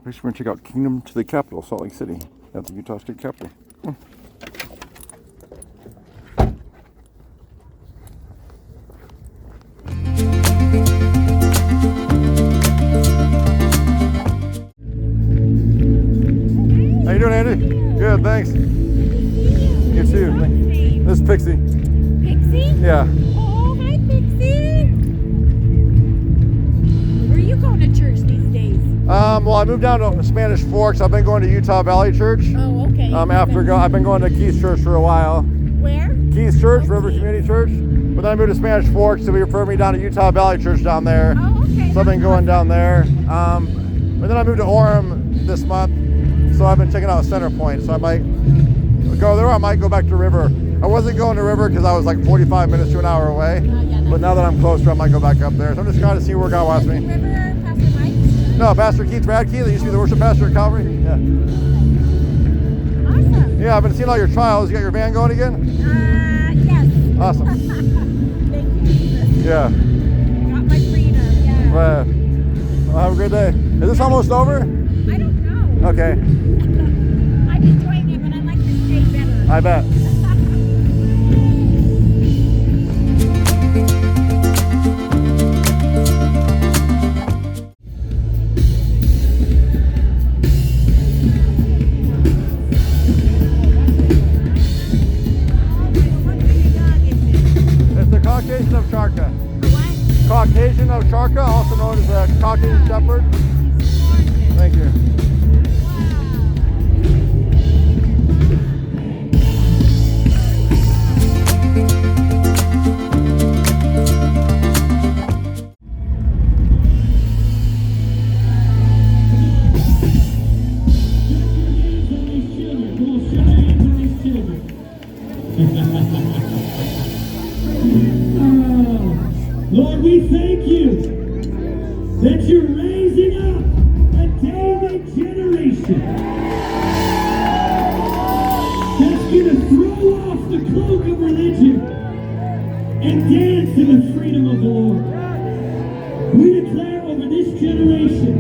We're going to check out Kingdom to the Capital, Salt Lake City, at the Utah State Capitol. How you doing, Andy? Good, thanks. You too. This is Pixie. Pixie? Yeah. Oh, hi, Pixie. Where are you going to church these days? Well, I moved down to Spanish Forks. I've been going to Utah Valley Church. Oh, okay. I've been going to Keith's Church for a while. Where? Keith's Church, River Community Church. But then I moved to Spanish Forks, so he referred me down to Utah Valley Church down there. Oh, okay. So I've been going down there. And then I moved to Orem this month, so I've been checking out Center Point. So I might go there, or I might go back to River. I wasn't going to River because I was like 45 minutes to an hour away. But now that I'm closer, I might go back up there. So I'm just trying to see where God wants me. River, Pastor Mike? No, Pastor Keith Radke, that used to be the worship pastor at Calvary. Yeah. Awesome. Yeah, I've been seeing all your trials. You got your van going again? Yes. Awesome. Thank you, Jesus. Yeah. Got my freedom, yeah. Well, have a great day. Is this almost over? I don't know. Okay. I'm enjoying it, but I'd like to stay better. I bet. It's the Caucasian Ovcharka. What? Caucasian Ovcharka, also known as the Caucasian Shepherd. Thank you. Lord, we thank you that you're raising up a David generation that's going to throw off the cloak of religion and dance in the freedom of the Lord. We declare over this generation,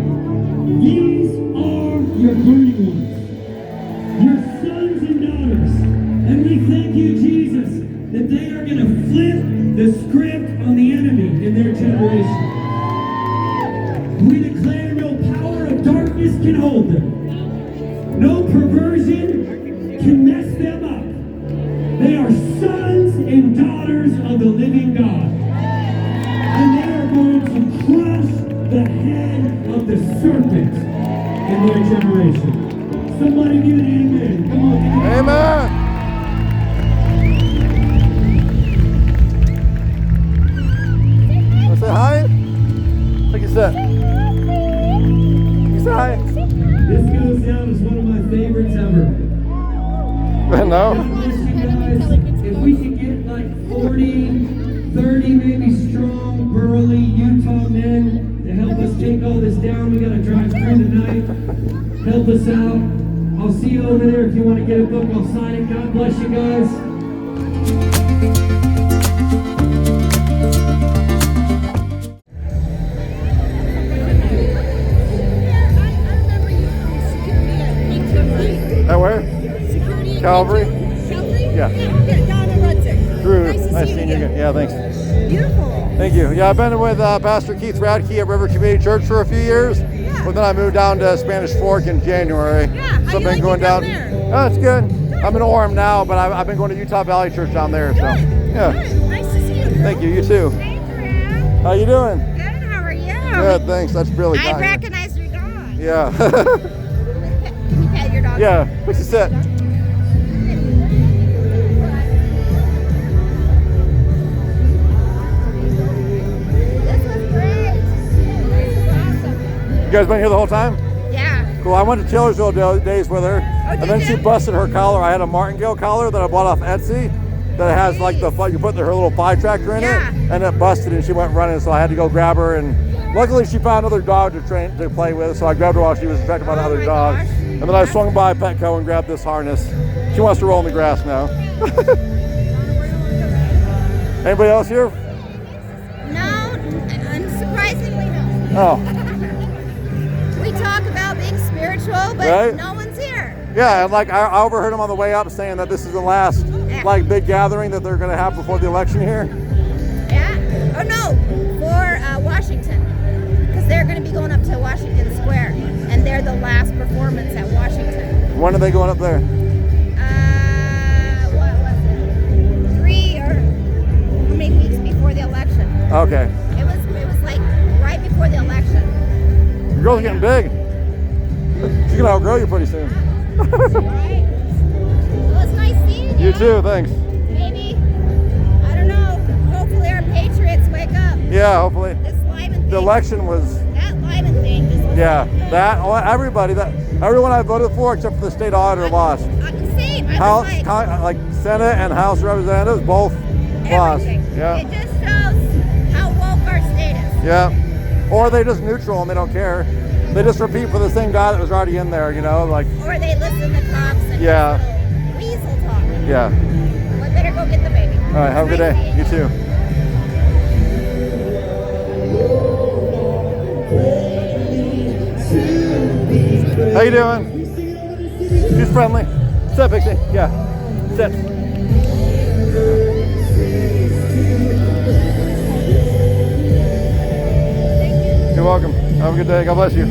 these are your burning ones, your sons and daughters. And we thank you, Jesus, that they are going to flip the script on the enemy in their generation. We declare no power of darkness can hold them. No perversion can mess them up. They are sons and daughters of the living God. And they are going to crush the head of the serpent in their generation. Somebody give an amen. Come on, give an amen. Amen. Say hi. Take a sip. You say hi. This goes down as one of my favorites ever. No. If we could get like 40, 30 maybe strong, burly Utah men to help us take all this down, we gotta drive through tonight. Help us out. I'll see you over there if you want to get a book. I'll sign it. God bless you guys. At where? Security. Calvary? Calvary? Yeah. Okay, down in Rudzik. Drew, Nice to nice see you seeing you again. again. Yeah, thanks. Beautiful. Thank you. Yeah, I've been with Pastor Keith Radke at River Community Church for a few years. Yeah. But then I moved down to Spanish Fork in January. Yeah, how So I've you been like going it down down. there? Oh, it's good. I'm in Orem now, but I've been going to Utah Valley Church down there. So, yeah. Good. Nice to see you, Drew. Thank you. You too. Hey, Drew. How you doing? Good, how are you? Good, thanks. That's really I kind. recognize your dog. Yeah. You pet your dog? Yeah. Fix the sit. You guys been here the whole time? Yeah. Cool. I went to Taylorsville days with her, and then did she you? busted her collar. I had a martingale collar that I bought off Etsy that has like the you put her little fly tractor in Yeah. it, and it busted, and she went running. So I had to go grab her, and luckily she found another dog to play with. So I grabbed her while she was distracted by the Oh other my dog, gosh. and then I swung by Petco and grabbed this harness. She wants to roll in the grass now. Anybody else here? No, unsurprisingly no. Oh, We talk about being spiritual but Right? no one's here. Yeah, and like I overheard him on the way up saying that this is the last like big gathering that they're gonna have before the election here. Yeah. Oh no, for Washington, because they're going to be going up to Washington Square, and they're the last performance at Washington. When are they going up there? What was it? 3 or how many weeks before the election? Okay. It was like right before the election. Your girl's getting big. She's gonna outgrow you pretty soon. Right? Well, it's nice seeing you. You too, thanks. Maybe, I don't know, hopefully our patriots wake up. Yeah, hopefully. This Lyman thing. The election was, That Lyman thing. yeah, everyone I voted for except for the state auditor lost. Same. I House, was like, Senate and House Representatives both lost. everything. Yeah. It just shows how woke our state is. Yeah. Or they just neutral and they don't care. They just repeat for the same guy that was already in there, you know, like. Or they listen to cops and Yeah. weasel talk. Yeah. Well, I better go get the baby. All right, have a good day. You too. How you doing? She's friendly. Sit, Pixie. Yeah. Sit. You're welcome. Have a good day. God bless you.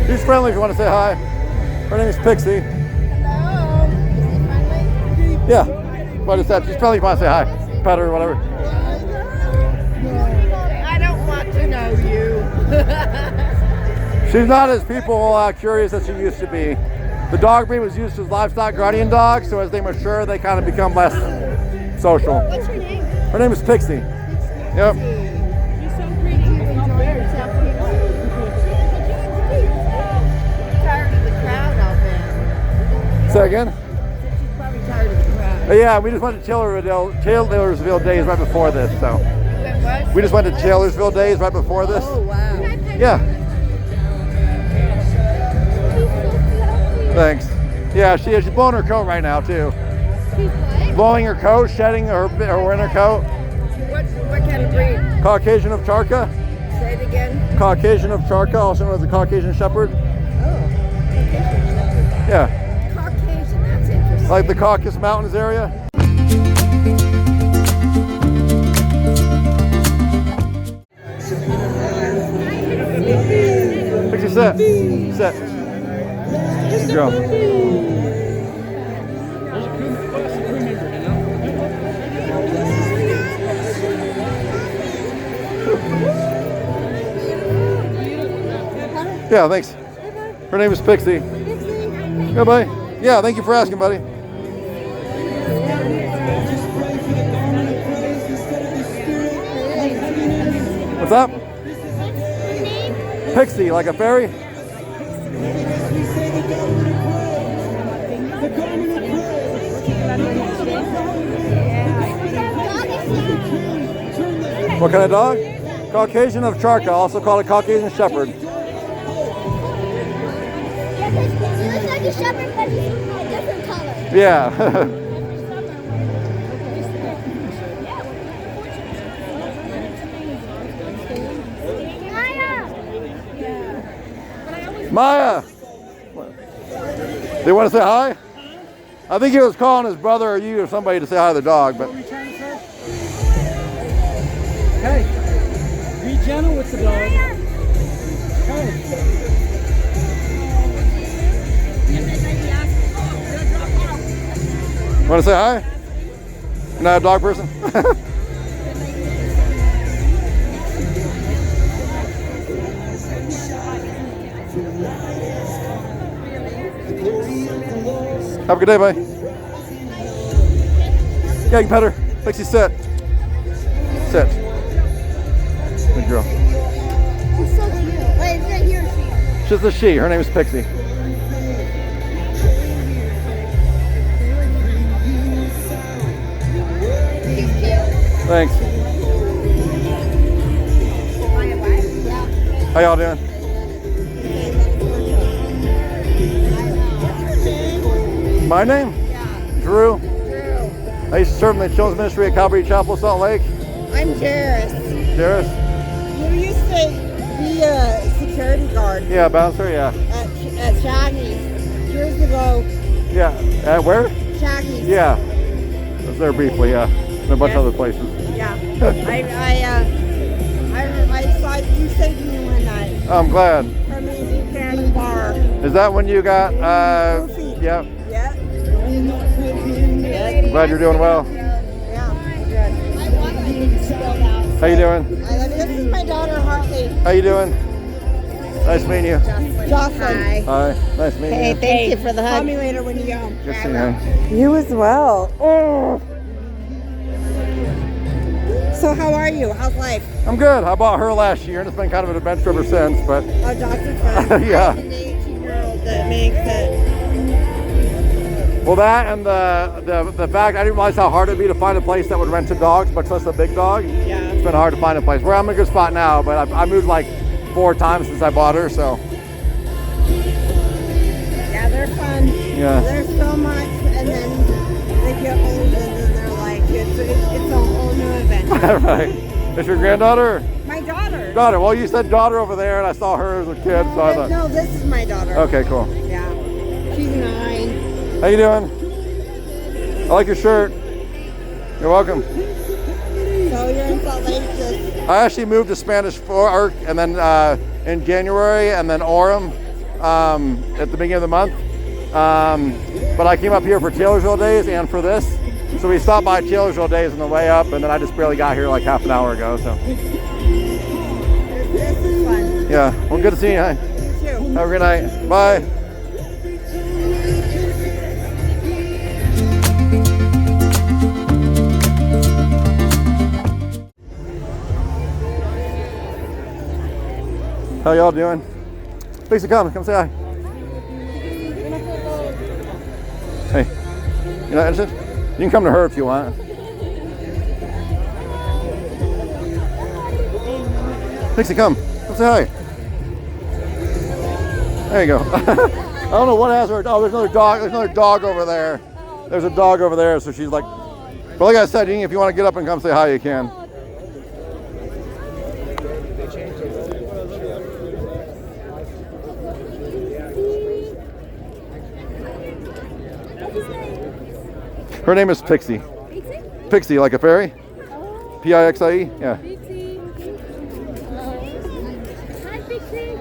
She's friendly if you want to say hi. Her name is Pixie. Hello. Is he friendly? Yeah. But it's that she's friendly if you want to say hi. Pet her or whatever. I don't want to know you. She's not as people curious as she used to be. The dog breed was used as livestock guardian dogs, so as they mature, they kind of become less social. What's your name? Her name is Pixie. Yep. She's so pretty. Tired of the crowd out there. Say again? She's probably tired of the crowd. Yeah, we just went to Taylorsville Days right before this, so. What? We just went to Taylorsville Days right before this. Oh, wow. Yeah. Thanks. Yeah, she's blowing her coat right now too. She's what? Blowing her coat, shedding her winter coat. What kind of breed? Caucasian Ovcharka. Say it again. Caucasian Ovcharka, also known as the Caucasian Shepherd. Oh, Caucasian Shepherd. Yeah, Caucasian, that's interesting. like the Caucasus Mountains area. Pixie, sit. Sit. Good girl. Yeah, thanks. Her name is Pixie. Yeah, buddy. Yeah, thank you for asking, buddy. What's up? Pixie, like a fairy? What kind of dog? Caucasian Ovcharka, also called a Caucasian Shepherd. Yeah, he looks like a shepherd, but he's a different color. Yeah. Maya! They want to say hi? I think he was calling his brother or you or somebody to say hi to the dog, but Hey, be gentle with the dog. Hey. want to say hi? You're not a dog person? Have a good day, buddy. Yeah, you can pet her. Pixie, sit. Sit. Good girl. She's so cute. Wait, is that he or she? She's a she. Her name is Pixie. She's cute. Thanks. How y'all doing? My name? Yeah. Drew. Drew. I used to serve in the children's ministry at Calvary Chapel, Salt Lake. I'm Jairus. Jairus? You used to be a security guard Yeah, bouncer, yeah. at Shaggy's years ago. Yeah. Where? Shaggy's. Yeah. I was there briefly, yeah. And a bunch of other places. Yeah. I saw you saved me one night I'm glad. from the candy bar. Is that when you got, Goofy. yeah. Yeah. Glad you're doing well. Yeah. How you doing? This is my daughter Hartley. How you doing? Nice meeting you. Jocelyn. Hi. Nice meeting Hey, you. thank you for the Call hug. me later when you go. Good seeing you. You as well. Oh. So how are you? How's life? I'm good. I bought her last year, and it's been kind of an adventure ever since, but Oh, Dr. Fun. yeah. I'm an 18-year-old that makes it. Well, that and the fact I didn't realize how hard it'd be to find a place that would rent to dogs, much less a big dog. Yeah. It's been hard to find a place. Where I'm in a good spot now, but I moved like 4 times since I bought her, so Yeah, they're fun. Yeah. There's so much, and then they get old, and then they're like, it's a whole new adventure. right. Is your granddaughter? My daughter. Daughter. Well, you said daughter over there, and I saw her as a kid, so I thought. No, this is my daughter. Okay, cool. Yeah. She's 9. How you doing? I like your shirt. You're welcome. So you're in Salt Lake just... I actually moved to Spanish Fork and then in January, and then Orem at the beginning of the month. But I came up here for Taylorsville Days and for this. So we stopped by Taylorsville Days on the way up, and then I just barely got here like half an hour ago. So This is fun. yeah, well, good to see you. Hi. You too. Have a good night. Bye. How y'all doing? Pixie, come say hi. Hey, you not interested? You can come to her if you want. Pixie, come say hi. There you go. I don't know what has her. Oh, there's another dog. There's another dog over there. There's a dog over there, so she's like. But like I said, if you want to get up and come say hi, you can. Her name is Pixie. Pixie? Pixie, like a fairy? Oh, Pixie? Yeah. Pixie. Hi, Pixie.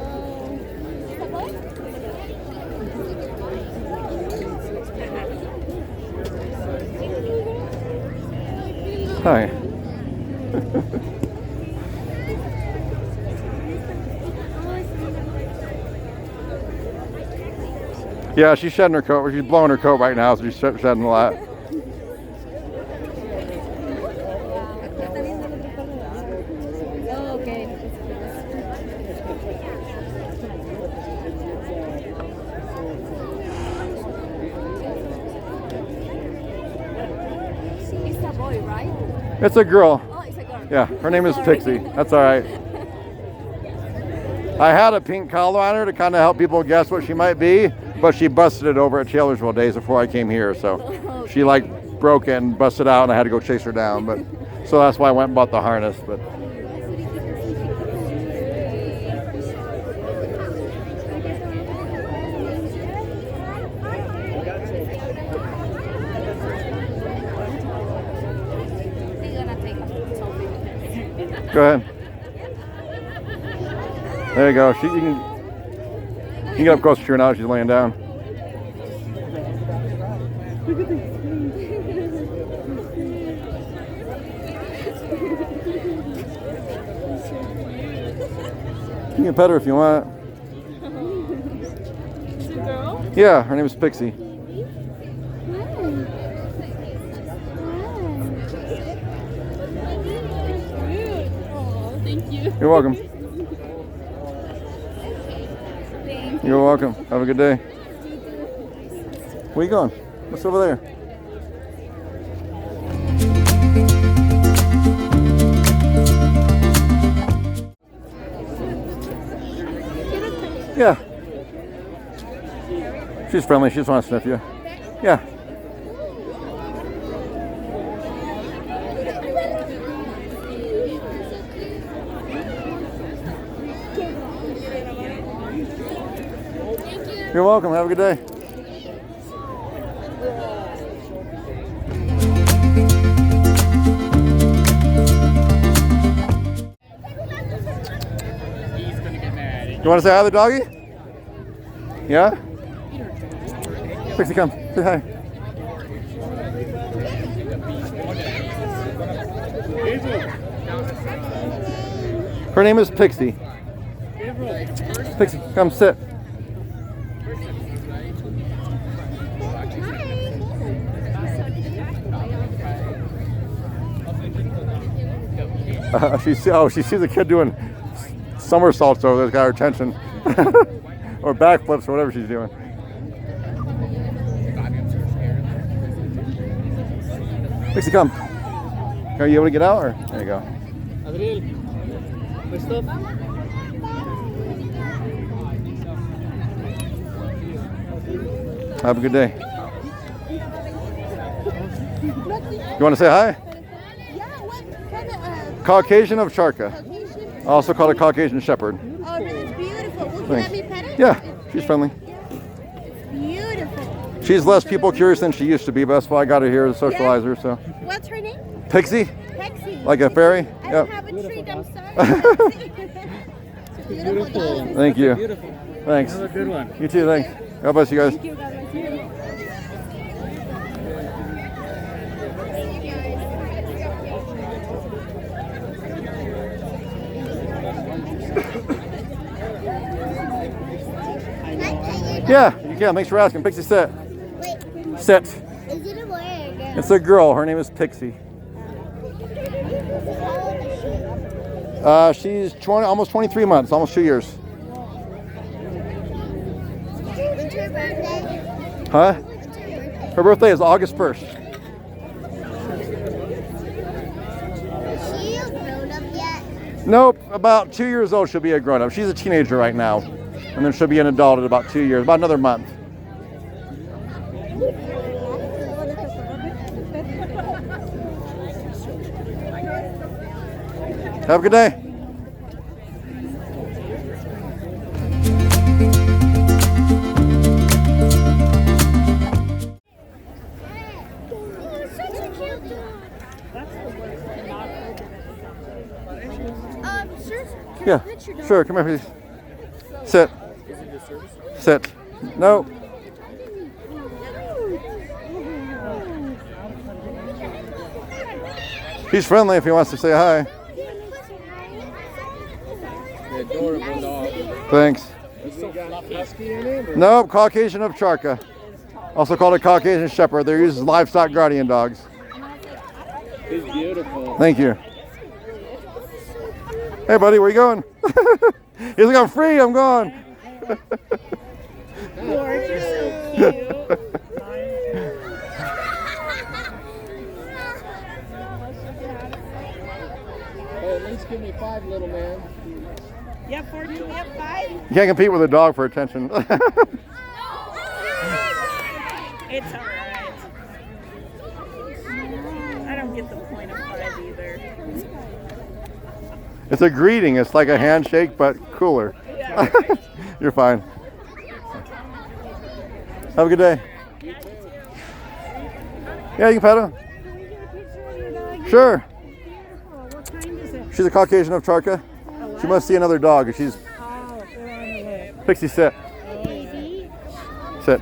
Is that boy? Hi. Yeah, she's shedding her coat. She's blowing her coat right now, so she's shedding a lot. Oh, okay. It's a boy, right? It's a girl. Oh, it's a girl. Yeah, her name is Sorry. Pixie. That's all right. I had a pink collar on her to kind of help people guess what she might be, but she busted it over at Taylorsville Days before I came here. So she like broke it and busted out, and I had to go chase her down. But so that's why I went and bought the harness. But go ahead. There you go. You can get up close to her now. She's laying down. You can pet her if you want. It's a girl? Yeah, her name is Pixie. Oh, thank you. You're welcome. You're welcome. Have a good day. Where you going? What's over there? Yeah. She's friendly. She just wants to sniff you. Yeah. You're welcome. Have a good day. You want to say hi to the doggy? Yeah? Pixie, come. Say hi. Her name is Pixie. Pixie, come sit. She sees a kid doing somersaults over there. It's got her attention. Or backflips or whatever she's doing. Pixie, come. Are you able to get out? Or there you go. Adriel, my stuff. Have a good day. You want to say hi? Caucasian Ovcharka. Also called a Caucasian Shepherd. Oh, it's beautiful. Well, can Thanks. let me pet it? Yeah, she's friendly. Beautiful. She's less people curious than she used to be, but that's why I got her here to socialize her. So What's her name? Pixie, Pixie. like a fairy. I Yep. don't have a treat. I'm sorry. It's a beautiful dog. Thank you. Beautiful. Thanks. Have a good one. You too. Thanks. God bless you guys. Thank you. God bless you. Yeah, you can. Thanks for asking. Pixie, sit. Wait, Sit. is it a boy or a girl? It's a girl. Her name is Pixie. She's 20, almost 23 months, almost 2 years. When's her birthday? Huh? When's her birthday? Her birthday is August 1st. Is she a grown up yet? Nope, about 2 years old she'll be a grown-up. She's a teenager right now. And then she'll be an adult in about 2 years, about another month. Have a good day. Oh, such a cute dog. Sure. Can I Yeah, pet your dog? sure. Come here, please. Sit. Sit. No. He's friendly if he wants to say hi. Adorable dog. Thanks. Husky in it? Nope, Caucasian Ovcharka. Also called a Caucasian Shepherd. They're used as livestock guardian dogs. He's beautiful. Thank you. Hey, buddy, where you going? He's like, I'm free, I'm gone. Gorgeous, so cute. Hey, at least give me 5, little man. Yep, 14, yep, 5. You can't compete with a dog for attention. It's all right. I don't get the point of 5 either. It's a greeting. It's like a handshake, but cooler. Yeah. You're fine. Have a good day. Yeah, you can pet her. Sure. What kind is it? She's a Caucasian Ovcharka. She must see another dog. She's Oh, they're on the way. Pixie, sit. Sit.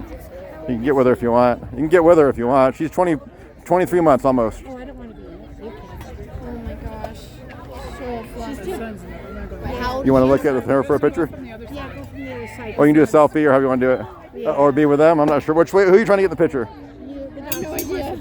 You can get with her if you want. You can get with her if you want. She's 23 months almost. Oh, I don't want to be in it. You can. Oh my gosh. So fluffy. How You want to look at her for a picture? Yeah, go from the other side. Or you can do a selfie or however you want to do it. Or be with them. I'm not sure. Which way? Who are you trying to get the picture? No idea.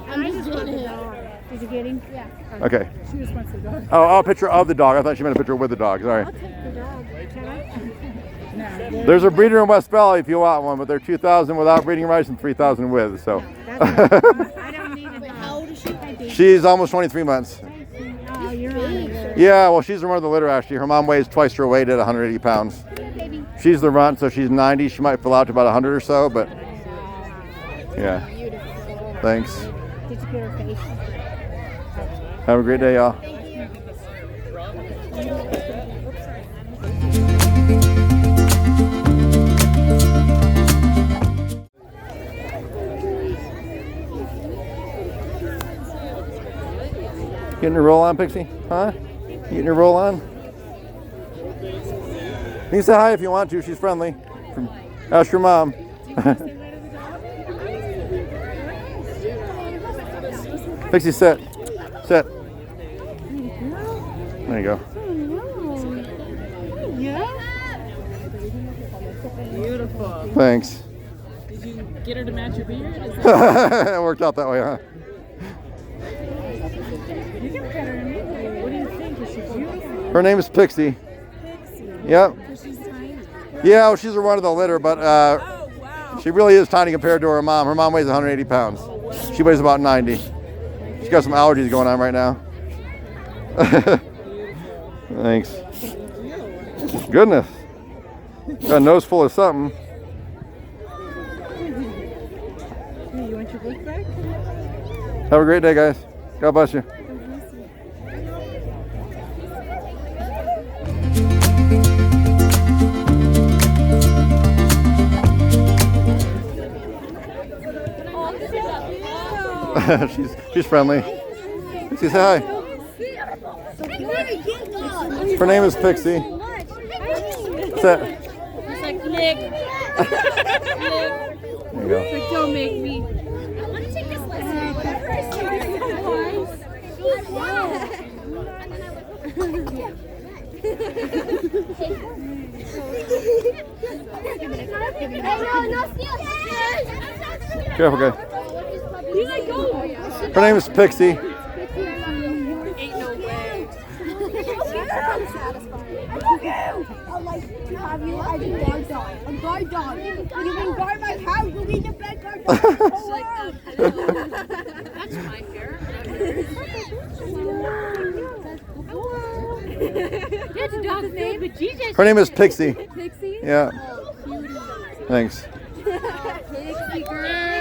I just want the dog. Is it getting? Yeah. Okay. She just wants the dog. Oh, a picture of the dog. I thought she meant a picture with the dog. Sorry. I'll take the dog. Can I? No. There's a breeder in West Valley if you want one, but they're 2,000 without breeding rights and 3,000 with. So I don't need a dog. How old is she? she's almost 23 months. Oh, you're on it. Yeah, well, she's the run of the litter actually. Her mom weighs twice her weight at 180 pounds. She's the runt, so she's 90. She might fill out to about 100 or so, but yeah. Thanks. Did you get her face? Have a great day, y'all. Getting your roll on, Pixie? Huh? Getting your roll on? You can say hi if you want to. She's friendly. Ask your mom. Pixie, sit. Sit. There you go. Beautiful. Thanks. Did you get her to match your beard? Is It worked out that way, huh? you can pet her immediately. What do you think? Is she beautiful? Her name is Pixie. Pixie. Yep. Because she's tiny. Yeah, well, she's a run of the litter, but she really is tiny compared to her mom. Her mom weighs 180 pounds. She weighs about 90. She's got some allergies going on right now. Thanks. Goodness. Got a nose full of something. Hey, you want your book back? Have a great day, guys. God bless you. she's friendly. Pixie, say hi. Her name is Pixie. What's that? It's like, Nick. There you go. It's like, don't make me. I want to take this lesson. Whatever I say. Careful, guy. You let go. Her name is Pixie. Ain't no way. I'd like to have you as a guard dog. A guard dog. You can guard my house. You'll be the best guard dog. It's like, that's my hair. That's a dog's name, but Jesus. Her name is Pixie. Pixie? Yeah. Oh, cutie. Thanks. Pixie girl.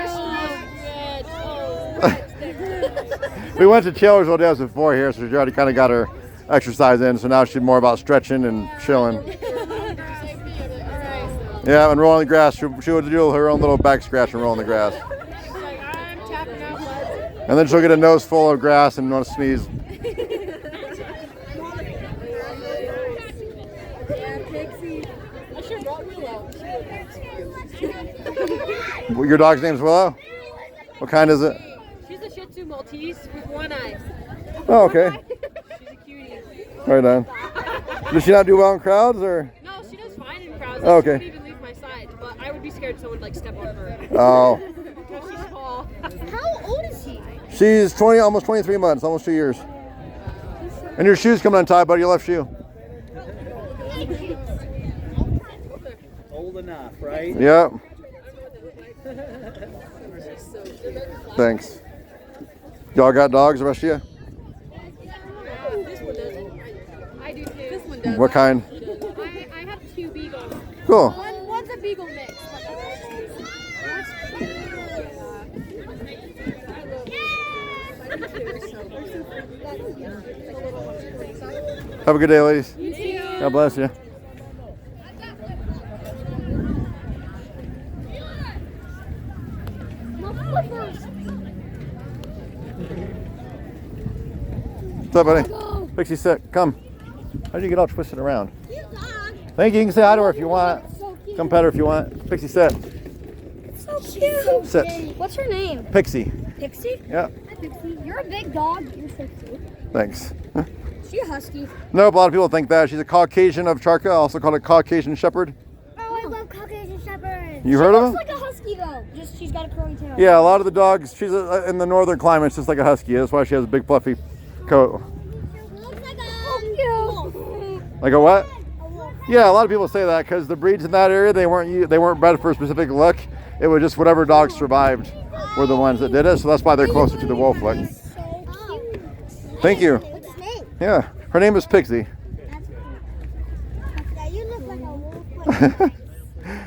We went to Chillersville days before here, so she already kind of got her exercise in. So now she's more about stretching and chilling. Yeah, and rolling the grass. She would do her own little back scratch and roll in the grass. And then she'll get a nose full of grass and want to sneeze. Your dog's name's Willow? What kind is it? She's a Shih Tzu Maltese with one eye. Oh, okay. She's a cutie. Right on. Does she not do well in crowds, or? No, she does fine in crowds. Oh, She okay. wouldn't even leave my side, but I would be scared someone would like step on her. Oh. Because she's small. How old is he? She's 20, almost 23 months, almost 2 years. And your shoe's coming untied, buddy. Your left shoe. Old enough, right? Yep. Thanks. Y'all got dogs, the rest of you? This one doesn't. I do too. This one does. What kind? I have two beagles. Cool. One's a beagle mix. Have a good day, ladies. God bless you. What's up, buddy? Pixie, sit. Come. How do you get all twisted around? Thank you. You can say hi to her if you want. Come pet her if you want. Pixie, sit. So cute. Sit. What's her name? Pixie. Pixie? Yeah. Hi, Pixie. You're a big dog. You're so cute. Thanks. Is she a husky? Nope, a lot of people think that. She's a Caucasian Ovcharka, also called a Caucasian Shepherd. Oh, I love Caucasian Shepherd. You heard of She them? looks like a husky though. Just she's got a curly tail. Yeah, a lot of the dogs, she's in the northern climates, just like a husky. That's why she has a big fluffy coat. Looks like a wolf. Like a what? A wolf. Yeah, a lot of people say that because the breeds in that area, they weren't bred for a specific look. It was just whatever dogs survived were the ones that did it. So that's why they're closer to the wolf look. So cute. Thank you. What's his name? Yeah, her name is Pixie. That's cool. Yeah, you look like a wolf.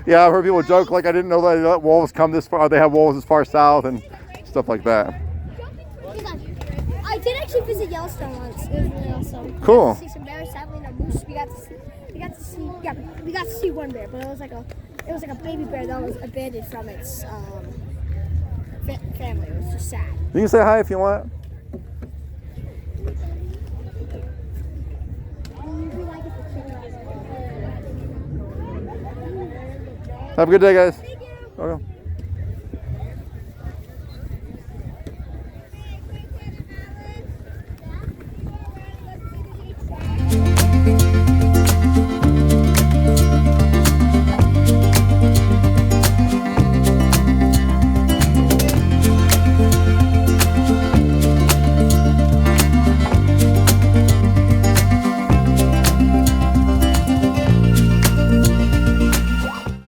Yeah, I've heard people joke like I didn't know that they let wolves come this far. They have wolves this far south and stuff like that. I did actually visit Yellowstone once. It was really awesome. Cool. We got to see some bears, sadly no moose. We got to see one bear, but it was like a baby bear that was abandoned from its family. It was just sad. You can say hi if you want. Have a good day, guys. Okay.